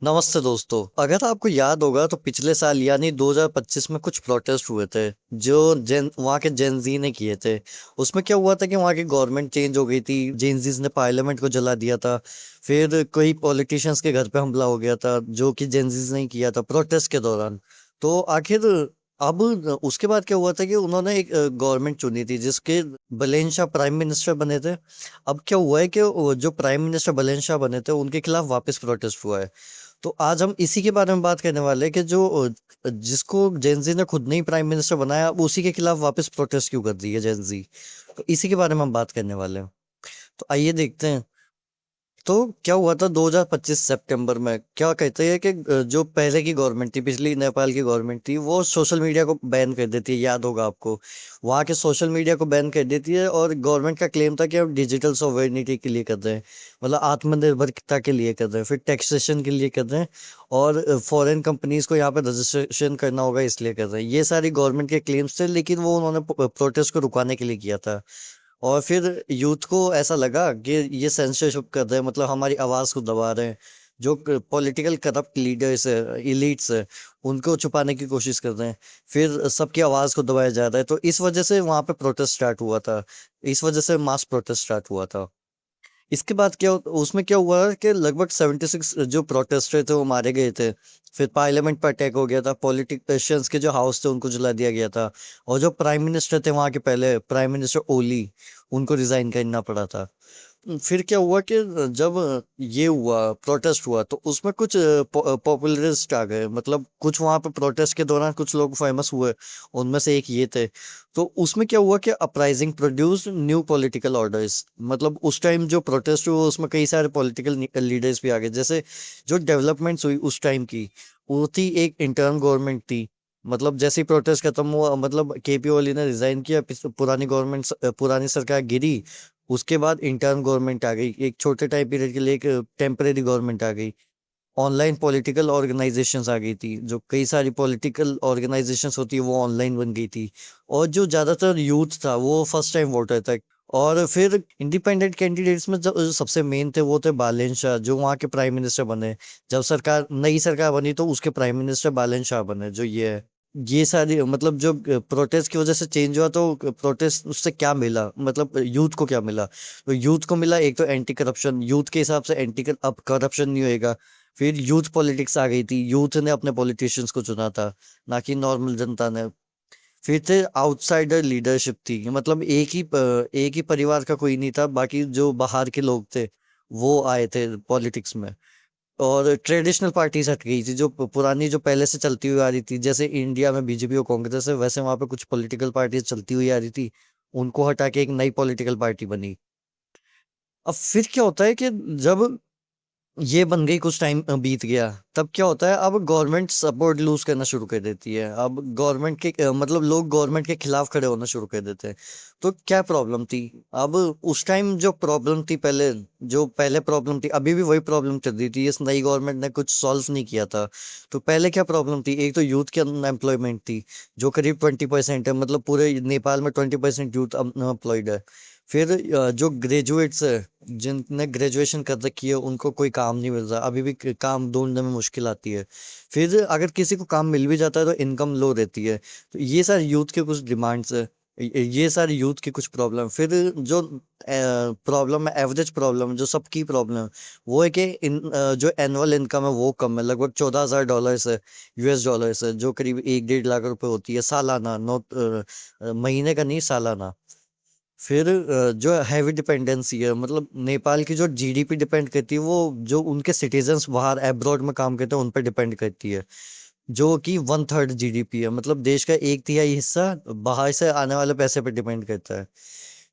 नमस्ते दोस्तों। अगर आपको याद होगा तो पिछले साल यानी 2025 में कुछ प्रोटेस्ट हुए थे जो जेन वहाँ के जेनजी ने किए थे। उसमें क्या हुआ था कि वहाँ की गवर्नमेंट चेंज हो गई थी, जेनजीज ने पार्लियामेंट को जला दिया था। फिर कोई पॉलिटिशियंस के घर पे हमला हो गया था जो कि जेनजीज ने ही किया था प्रोटेस्ट के दौरान। तो आखिर अब उसके बाद क्या हुआ था कि उन्होंने एक गवर्नमेंट चुनी थी जिसके बलेन शाह प्राइम मिनिस्टर बने थे। अब क्या हुआ है कि वो जो प्राइम मिनिस्टर बलेन शाह बने थे उनके खिलाफ वापस प्रोटेस्ट हुआ है। तो आज हम इसी के बारे में बात करने वाले हैं कि जो जिसको जेनजी ने खुद ने ही प्राइम मिनिस्टर बनाया, अब उसी के खिलाफ वापस प्रोटेस्ट क्यों कर रही है जेनजी। तो इसी के बारे में हम बात करने वाले हैं। तो आइए देखते हैं। तो क्या हुआ था 2025 सितंबर में, क्या कहते हैं कि जो पहले की गवर्नमेंट थी, पिछली नेपाल की गवर्नमेंट थी, वो सोशल मीडिया को बैन कर देती है, याद होगा आपको। वहाँ के सोशल मीडिया को बैन कर देती है और गवर्नमेंट का क्लेम था कि हम डिजिटल सॉवरेनिटी के लिए कर रहे हैं, मतलब आत्मनिर्भरता के लिए कर रहे हैं, फिर टैक्सेशन के लिए कर रहे हैं, और फॉरेन कंपनीज को यहाँ पे रजिस्ट्रेशन करना होगा इसलिए कर रहे हैं। ये सारी गवर्नमेंट के क्लेम्स थे, लेकिन वो उन्होंने प्रोटेस्ट को रुकाने के लिए किया था। और फिर यूथ को ऐसा लगा कि ये सेंसरशिप कर रहे हैं, मतलब हमारी आवाज को दबा रहे हैं। जो पॉलिटिकल करप्ट लीडर्स है, इलीट्स है, उनको छुपाने की कोशिश कर रहे हैं। फिर सबकी आवाज को दबाया जा रहा है, तो इस वजह से वहां पे प्रोटेस्ट स्टार्ट हुआ था। इस वजह से मास प्रोटेस्ट स्टार्ट हुआ था। इसके बाद उसमें क्या हुआ कि लगभग 76 जो प्रोटेस्टर थे वो मारे गए थे। फिर पार्लियामेंट पर अटैक हो गया था, पॉलिटिशियंस के जो हाउस थे उनको जला दिया गया था। और जो प्राइम मिनिस्टर थे वहाँ के, पहले प्राइम मिनिस्टर ओली, उनको रिजाइन करना पड़ा था। फिर क्या हुआ कि जब ये हुआ, प्रोटेस्ट हुआ, तो उसमें कुछ पॉपुलरिस्ट आ गए, मतलब कुछ वहां पे प्रोटेस्ट के दौरान कुछ लोग फेमस हुए। उनमें से एक ये थे। तो उसमें क्या हुआ कि uprising produce new political orders, मतलब उस टाइम जो प्रोटेस्ट हुआ उसमें कई सारे पॉलिटिकल लीडर्स भी आ गए। जैसे जो डेवलपमेंट्स हुई उस टाइम की, वो थी एक इंटर्म गवर्नमेंट थी। मतलब जैसे ही प्रोटेस्ट खत्म हुआ, मतलब केपी ओली ने रिजाइन किया, पुरानी गवर्नमेंट, पुरानी सरकार गिरी। उसके बाद इंटर्न गवर्नमेंट आ गई, एक छोटे टाइम पीरियड के लिए एक टेम्परेरी गवर्नमेंट आ गई। ऑनलाइन पॉलिटिकल ऑर्गेनाइजेशंस आ गई थी, जो कई सारी पॉलिटिकल ऑर्गेनाइजेशंस होती है वो ऑनलाइन बन गई थी। और जो ज्यादातर यूथ था वो फर्स्ट टाइम वोटर था। और फिर इंडिपेंडेंट कैंडिडेट्स में जो सबसे मेन थे वो थे बालेन शाह, जो वहाँ के प्राइम मिनिस्टर बने। जब नई सरकार बनी तो उसके प्राइम मिनिस्टर बालेन शाह बने, जो ये है। ये सारी मतलब जो प्रोटेस्ट की वजह से चेंज हुआ, तो प्रोटेस्ट उससे क्या मिला, मतलब यूथ को क्या मिला। तो यूथ को मिला एक तो एंटी करप्शन, यूथ के हिसाब से एंटी अब करप्शन नहीं होएगा। फिर यूथ पॉलिटिक्स आ गई थी, यूथ ने अपने पॉलिटिशियंस को चुना था, ना कि नॉर्मल जनता ने। फिर थे आउटसाइडर लीडरशिप थी, मतलब एक ही परिवार का कोई नहीं था, बाकी जो बाहर के लोग थे वो आए थे पॉलिटिक्स में। और ट्रेडिशनल पार्टीज हट गई थी, जो पुरानी जो पहले से चलती हुई आ रही थी, जैसे इंडिया में बीजेपी और कांग्रेस है, वैसे वहां पे कुछ पॉलिटिकल पार्टीज चलती हुई आ रही थी। उनको हटा के एक नई पॉलिटिकल पार्टी बनी। अब फिर क्या होता है कि जब ये बन गई, कुछ टाइम बीत गया, तब क्या होता है, अब गवर्नमेंट सपोर्ट लूज करना शुरू कर देती है। अब गवर्नमेंट के मतलब लोग गवर्नमेंट के खिलाफ खड़े होना शुरू कर देते हैं। तो क्या प्रॉब्लम थी। अब उस टाइम जो प्रॉब्लम थी, पहले प्रॉब्लम थी, अभी भी वही प्रॉब्लम चल रही थी, इस नई गवर्नमेंट ने कुछ सॉल्व नहीं किया था। तो पहले क्या प्रॉब्लम थी, एक तो यूथ की अनएम्प्लॉयमेंट थी, जो करीब 20% है, मतलब पूरे नेपाल में 20% यूथ अनएम्प्लॉयड है। फिर जो ग्रेजुएट्स है, जिनने ग्रेजुएशन कर रखी है, उनको कोई काम नहीं मिल रहा, अभी भी काम ढूंढने में मुश्किल आती है। फिर अगर किसी को काम मिल भी जाता है तो इनकम लो रहती है। तो ये सारे यूथ के कुछ डिमांड्स है, ये सारे यूथ की कुछ प्रॉब्लम। फिर जो प्रॉब्लम है, एवरेज प्रॉब्लम जो सबकी प्रॉब्लम है, वो है कि जो एनुअल इनकम है वो कम है, लगभग $14,000 है, US डॉलर्स है, जो करीब 1-1.5 लाख रुपए होती है सालाना, नौ महीने का नहीं, सालाना। फिर जो हैवी डिपेंडेंसी है, मतलब नेपाल की जो जीडीपी डिपेंड करती है, वो जो उनके सिटीजन्स बाहर एब्रॉड में काम करते हैं उन पर डिपेंड करती है। जो कि 1/3 जीडीपी है, मतलब देश का एक तिहाई हिस्सा बाहर से आने वाले पैसे पे डिपेंड करता है।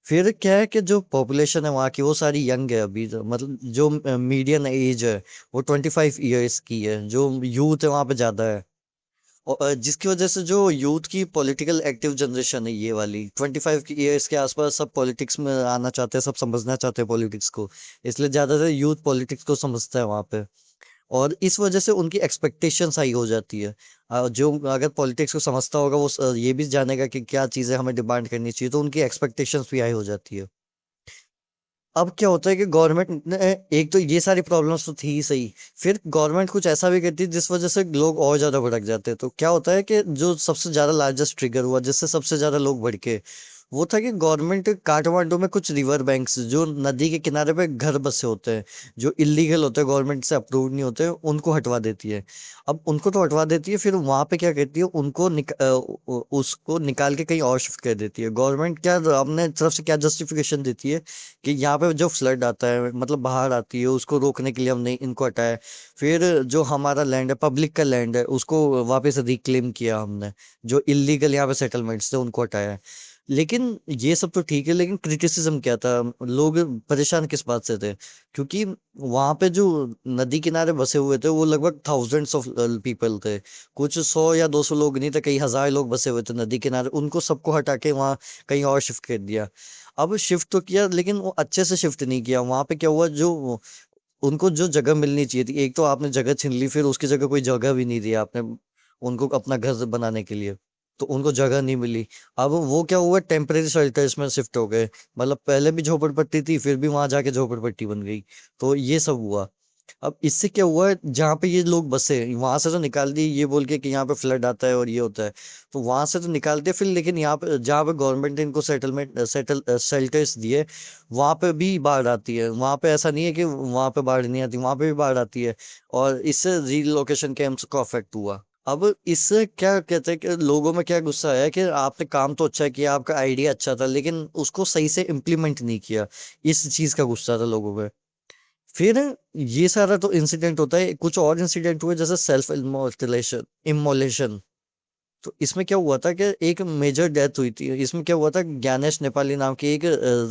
फिर क्या है कि जो पॉपुलेशन है वहाँ की वो सारी यंग है अभी, मतलब जो मीडियन एज है वो 25 ईयर्स की है, जो यूथ है वहाँ पे ज्यादा है। और जिसकी वजह से जो यूथ की पॉलिटिकल एक्टिव जनरेशन है, ये वाली 25 ईयर्स के आसपास, सब पॉलिटिक्स में आना चाहते हैं, सब समझना चाहते हैं पॉलिटिक्स को। इसलिए ज्यादातर यूथ पॉलिटिक्स को समझता है वहां पे। और इस वजह से उनकी एक्सपेक्टेशंस हाई हो जाती है। जो अगर पॉलिटिक्स को समझता होगा वो ये भी जानेगा कि क्या चीजें हमें डिमांड करनी चाहिए, तो उनकी एक्सपेक्टेशंस भी हाई हो जाती है। अब क्या होता है कि गवर्नमेंट ने, एक तो ये सारी प्रॉब्लम्स तो थी ही सही, फिर गवर्नमेंट कुछ ऐसा भी करती है जिस वजह से लोग और ज्यादा भड़क जाते हैं। तो क्या होता है कि जो सबसे ज्यादा लार्जेस्ट ट्रिगर हुआ जिससे सबसे ज्यादा लोग भड़के, वो था कि गवर्नमेंट काठमांडू में कुछ रिवर बैंक्स जो नदी के किनारे पे घर बसे होते हैं, जो इलीगल होते हैं, गवर्नमेंट से अप्रूव नहीं होते, उनको हटवा देती है। अब उनको तो हटवा देती है, फिर वहां पे क्या कहती है, उनको उसको निकाल के कहीं और शिफ्ट कर देती है। गवर्नमेंट क्या अपने तरफ से क्या जस्टिफिकेशन देती है कि यहाँ पे जो फ्लड आता है, मतलब बाढ़ आती है, उसको रोकने के लिए हमने इनको हटाया। फिर जो हमारा लैंड है, पब्लिक का लैंड है, उसको वापस रिक्लेम किया हमने। जो इलीगल यहाँ पे सेटलमेंट्स थे उनको हटाया है। लेकिन ये सब तो ठीक है, लेकिन क्रिटिसिज्म क्या था, लोग परेशान किस बात से थे? क्योंकि वहां पे जो नदी किनारे बसे हुए थे वो लगभग थाउजेंड्स ऑफ पीपल थे। कुछ 100 या 200 लोग नहीं थे, कई हजार लोग बसे हुए थे नदी किनारे, उनको सबको हटा के वहाँ कहीं और शिफ्ट कर दिया। अब शिफ्ट तो किया, लेकिन वो अच्छे से शिफ्ट नहीं किया। वहां पे क्या हुआ, जो उनको जो जगह मिलनी चाहिए थी, एक तो आपने जगह छीन ली, फिर उसकी जगह कोई जगह भी नहीं दी आपने उनको अपना घर बनाने के लिए, तो उनको जगह नहीं मिली। अब वो क्या हुआ, टेम्परेरी शेल्टर्स में शिफ्ट हो गए। मतलब पहले भी झोपड़पट्टी थी, फिर भी वहां जाके झोपड़पट्टी बन गई। तो ये सब हुआ। अब इससे क्या हुआ, जहाँ पे ये लोग बसे वहां से तो निकाल दिए, ये बोल के कि यहाँ पे फ्लड आता है और ये होता है, तो वहां से तो निकाल दिया फिर। लेकिन यहाँ पे जहाँ पे गवर्नमेंट ने इनको शेल्टर्स दिए, वहां पे भी बाढ़ आती है। वहां पे ऐसा नहीं है कि वहां पे बाढ़ नहीं आती, वहां पे भी बाढ़ आती है। और इससे रीलोकेशन कैंप्स को अफेक्ट हुआ। अब इससे क्या कहते हैं कि लोगों में क्या गुस्सा आया कि आपने काम तो अच्छा किया, आपका आइडिया अच्छा था, लेकिन उसको सही से इम्प्लीमेंट नहीं किया। इस चीज का गुस्सा था लोगों में। फिर ये सारा तो इंसिडेंट होता है, कुछ और इंसिडेंट हुए जैसे सेल्फ इमोलेशन इमोलेशन। तो इसमें क्या हुआ था कि एक मेजर डेथ हुई थी। इसमें क्या हुआ था, ज्ञानेश नेपाली नाम के एक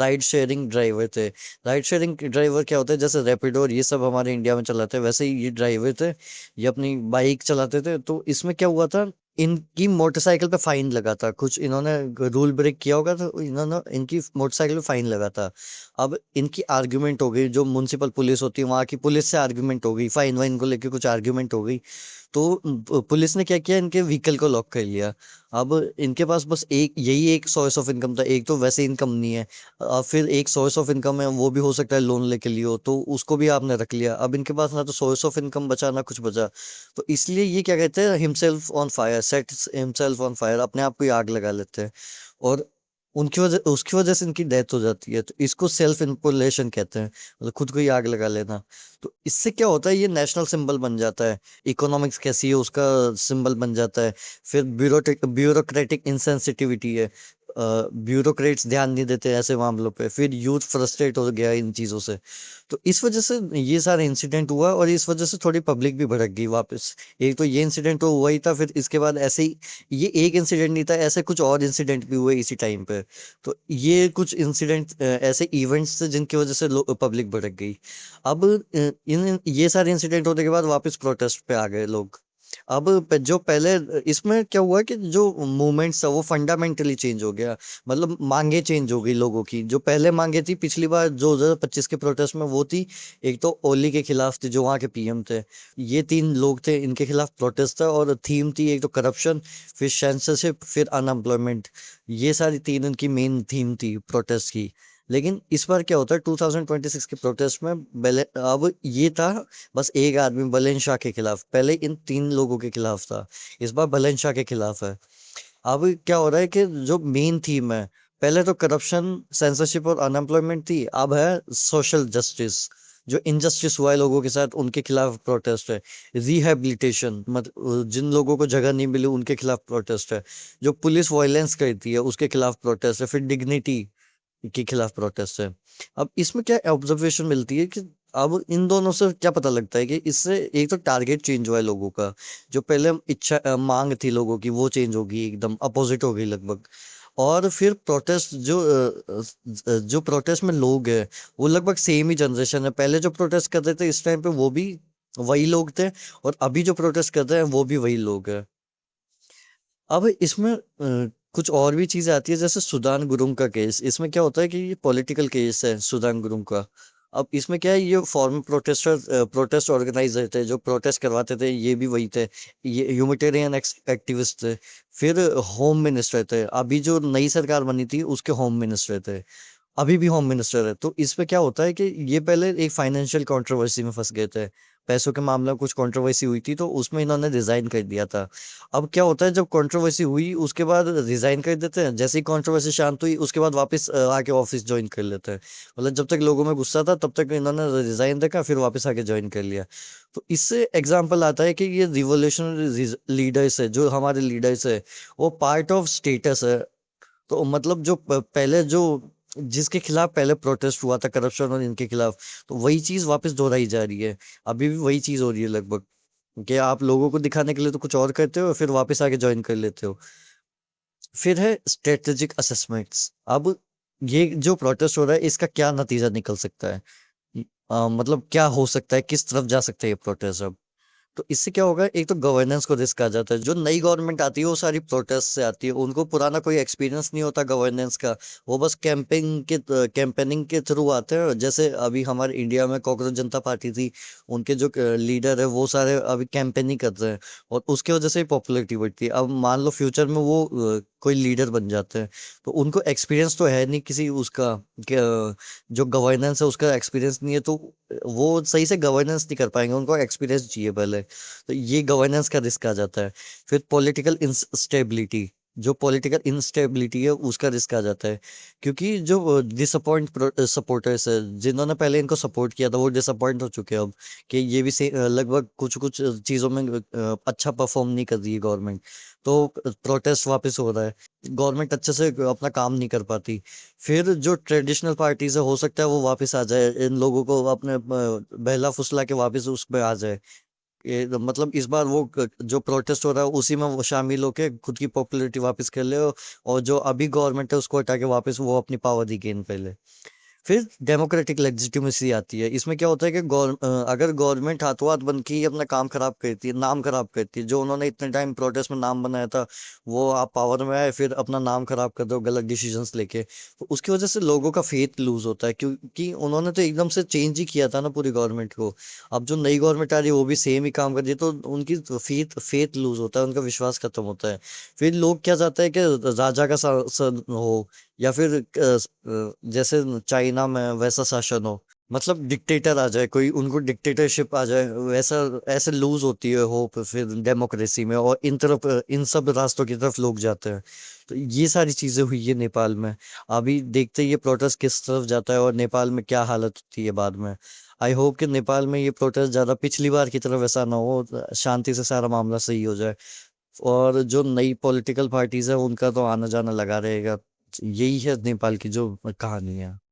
राइड शेयरिंग ड्राइवर थे। राइड शेयरिंग ड्राइवर क्या होता है, जैसे रैपिडो और ये सब हमारे इंडिया में चलाते हैं, वैसे ही ये ड्राइवर थे। ये अपनी बाइक चलाते थे। तो इसमें क्या हुआ था, इनकी मोटरसाइकिल पे फाइन लगा था। कुछ इन्होंने रूल ब्रेक किया होगा, तो इन्होंने इनकी मोटरसाइकिल पे फाइन लगा था। अब इनकी आर्ग्यूमेंट हो गई, जो म्युनिसिपल पुलिस होती है वहां की पुलिस से आर्ग्यूमेंट हो गई, फाइन वाइन को लेके कुछ आर्ग्यूमेंट हो गई। तो पुलिस ने क्या किया, इनके व्हीकल को लॉक कर लिया। अब इनके पास बस एक यही एक सोर्स ऑफ इनकम था, एक तो वैसे इनकम नहीं है। फिर एक सोर्स ऑफ इनकम है, वो भी हो सकता है लोन लेके लियो, तो उसको भी आपने रख लिया। अब इनके पास ना तो सोर्स ऑफ इनकम बचा ना कुछ बचा। तो इसलिए ये क्या कहते हैं, himself on fire, set himself on fire, अपने आप को ही आग लगा लेते हैं। और उनकी वजह उसकी वजह से इनकी डेथ हो जाती है। तो इसको सेल्फ इम्पोलेशन कहते हैं, मतलब खुद को ही आग लगा लेना। तो इससे क्या होता है, ये नेशनल सिंबल बन जाता है। इकोनॉमिक्स कैसी है उसका सिंबल बन जाता है। फिर ब्यूरोक्रेटिक इंसेंसिटिविटी है, ब्यूरोक्रेट्स ध्यान नहीं देते ऐसे मामलों पे। फिर यूथ फ्रस्ट्रेट हो गया इन चीज़ों से। तो इस वजह से ये सारा इंसिडेंट हुआ, और इस वजह से थोड़ी पब्लिक भी भड़क गई वापस। एक तो ये इंसिडेंट तो हुआ ही था, फिर इसके बाद ऐसे ही, ये एक इंसिडेंट नहीं था, ऐसे कुछ और इंसिडेंट भी हुए इसी टाइम पे। तो ये कुछ इंसिडेंट ऐसे इवेंट्स थे जिनकी वजह से पब्लिक भड़क गई। अब इन ये सारे इंसिडेंट होने के बाद वापस प्रोटेस्ट पे आ गए लोग। अब जो पहले, इसमें क्या हुआ कि जो मूवमेंट्स था वो फंडामेंटली चेंज हो गया। मतलब मांगे चेंज हो गई लोगों की। जो पहले मांगे थी पिछली बार 2025 के प्रोटेस्ट में, वो थी, एक तो ओली के खिलाफ थी जो वहाँ के पीएम थे। ये तीन लोग थे, इनके खिलाफ प्रोटेस्ट था। और थीम थी, एक तो करप्शन, फिर सेंसरशिप, फिर अनएम्प्लॉयमेंट। ये सारी तीन इनकी मेन थीम थी प्रोटेस्ट की। लेकिन इस बार क्या होता है 2026 के प्रोटेस्ट में, अब ये था बस एक आदमी बलेन शाह के खिलाफ, पहले इन तीन लोगों के खिलाफ था, इस बार बलेन शाह के खिलाफ है। अब क्या हो रहा है कि जो मेन थीम है, पहले तो करप्शन, सेंसरशिप और अनएम्प्लॉयमेंट थी, अब है सोशल जस्टिस। जो इनजस्टिस हुआ है लोगों के साथ उनके खिलाफ प्रोटेस्ट है। रिहेबिलिटेशन, मतलब जिन लोगों को जगह नहीं मिली उनके खिलाफ प्रोटेस्ट है। जो पुलिस वायलेंस करती है उसके खिलाफ प्रोटेस्ट है। फिर डिग्निटी के खिलाफ प्रोटेस्ट है। अब इसमें क्या ऑब्जर्वेशन मिलती है कि अब इन दोनों से क्या पता लगता है कि इससे एक तो टारगेट चेंज हुआ है लोगों का। जो पहले इच्छा मांग थी लोगों की, वो चेंज होगी, एकदम अपोजिट हो गई लगभग। और फिर प्रोटेस्ट जो प्रोटेस्ट में लोग हैं, वो लगभग सेम ही जनरेशन है। पहले जो प्रोटेस्ट कर रहे थे इस टाइम पे वो भी वही लोग थे, और अभी जो प्रोटेस्ट कर रहे हैं वो भी वही लोग हैं। अब इसमें कुछ और भी चीजें आती है, जैसे सुदान गुरुंग का केस। इसमें क्या होता है कि ये पॉलिटिकल केस है सुदान गुरुंग का। अब इसमें क्या है, ये फॉर्मर प्रोटेस्ट ऑर्गेनाइजर थे, जो प्रोटेस्ट करवाते थे ये भी वही थे। ये ह्यूमैनिटेरियन एक्टिविस्ट थे। फिर होम मिनिस्टर थे, अभी जो नई सरकार बनी थी उसके होम मिनिस्टर थे। अभी भी होम मिनिस्टर है। तो इस पे क्या होता है कि ये पहले एक फाइनेंशियल कंट्रोवर्सी में फंस गए थे, पैसों के मामले में कुछ कंट्रोवर्सी हुई थी, तो उसमें इन्होंने रिजाइन कर दिया था। अब क्या होता है, जब कंट्रोवर्सी हुई उसके बाद रिजाइन कर देते हैं, जैसे ही कंट्रोवर्सी शांत हुई उसके बाद वापस आके ऑफिस ज्वाइन कर लेते हैं। मतलब जब तक लोगों में गुस्सा था तब तक इन्होंने रिजाइन देखा, फिर वापस आके ज्वाइन कर लिया। तो इससे एग्जाम्पल आता है कि ये रिवोल्यूशनरी लीडर्स है, जो हमारे लीडर्स है, वो पार्ट ऑफ स्टेटस है। तो मतलब जो पहले जो जिसके खिलाफ पहले प्रोटेस्ट हुआ था करप्शन और इनके खिलाफ, तो वही चीज वापस दोहराई जा रही है। अभी भी वही चीज हो रही है लगभग, कि आप लोगों को दिखाने के लिए तो कुछ और करते हो, फिर वापस आके ज्वाइन कर लेते हो। फिर है स्ट्रेटेजिक असेसमेंट्स। अब ये जो प्रोटेस्ट हो रहा है इसका क्या नतीजा निकल सकता है, मतलब क्या हो सकता है, किस तरफ जा सकता है ये प्रोटेस्ट अब। तो इससे क्या होगा, एक तो गवर्नेंस को रिस्क आ जाता है। जो नई गवर्नमेंट आती है वो सारी प्रोटेस्ट से आती है, उनको पुराना कोई एक्सपीरियंस नहीं होता गवर्नेंस का। वो बस कैंपेनिंग के थ्रू आते हैं। जैसे अभी हमारे इंडिया में कॉकरोच जनता पार्टी थी, उनके जो लीडर है वो सारे अभी कैंपेनिंग कर रहे हैं, और उसके वजह से पॉपुलैरिटी बढ़ती है। अब मान लो फ्यूचर में वो कोई लीडर बन जाते हैं, तो उनको एक्सपीरियंस तो है नहीं किसी उसका, जो गवर्नेंस है उसका एक्सपीरियंस नहीं है, तो वो सही से गवर्नेंस नहीं कर पाएंगे, उनको एक्सपीरियंस चाहिए पहले। तो ये गवर्नेंस का रिस्क आ जाता है। फिर पॉलिटिकल इंस्टेबिलिटी, जो पॉलिटिकल इंस्टेबिलिटी है उसका रिस्क आ जाता है। क्योंकि जो डिसअपॉइंट सपोर्टर्स है, जिन्होंने पहले इनको सपोर्ट किया था, वो डिसअपॉइंट हो चुके हैं अब, कि ये भी लगभग कुछ कुछ चीज़ों में अच्छा परफॉर्म नहीं कर रही है गवर्नमेंट। तो प्रोटेस्ट वापस हो रहा है, गवर्नमेंट अच्छे से अपना काम नहीं कर पाती। फिर जो ट्रेडिशनल पार्टीज है, हो सकता है वो वापस आ जाए, इन लोगों को अपने बहला फुसला के वापस उसमें आ जाए। मतलब इस बार वो जो प्रोटेस्ट हो रहा है उसी में वो शामिल होके खुद की पॉपुलैरिटी वापस कर ले, और जो अभी गवर्नमेंट है उसको हटा के वापस वो अपनी पावर रिगेन कर ले। फिर डेमोक्रेटिक लेजिटिमेसी आती है। इसमें क्या होता है कि अगर गवर्नमेंट हाथों हाथ बन के ही अपना काम खराब करती है, नाम खराब करती है, जो उन्होंने इतने टाइम प्रोटेस्ट में नाम बनाया था, वो आप पावर में आए फिर अपना नाम खराब कर दो गलत डिसीजंस लेके, तो उसकी वजह से लोगों का फेथ लूज होता है, क्योंकि उन्होंने तो एकदम से चेंज ही किया था ना पूरी गवर्नमेंट को। अब जो नई गवर्नमेंट आ रही है वो भी सेम ही काम कर रही है, तो उनकी फेथ फेथ लूज होता है, उनका विश्वास खत्म होता है। फिर लोग क्या चाहते हैं कि राजा का हो, या फिर जैसे चाइना में वैसा शासन हो, मतलब डिक्टेटर आ जाए कोई, उनको डिक्टेटरशिप आ जाए वैसा। ऐसे लूज होती है होप फिर डेमोक्रेसी में, और इन तरफ इन सब रास्तों की तरफ लोग जाते हैं। तो ये सारी चीजें हुई है नेपाल में। अभी देखते हैं ये प्रोटेस्ट किस तरफ जाता है, और नेपाल में क्या हालत होती है बाद में। आई होप कि नेपाल में ये प्रोटेस्ट ज्यादा पिछली बार की तरफ ऐसा ना हो, शांति से सारा मामला सही हो जाए। और जो नई पॉलिटिकल पार्टीज है उनका तो आना जाना लगा रहेगा। यही है नेपाल की जो कहानी है।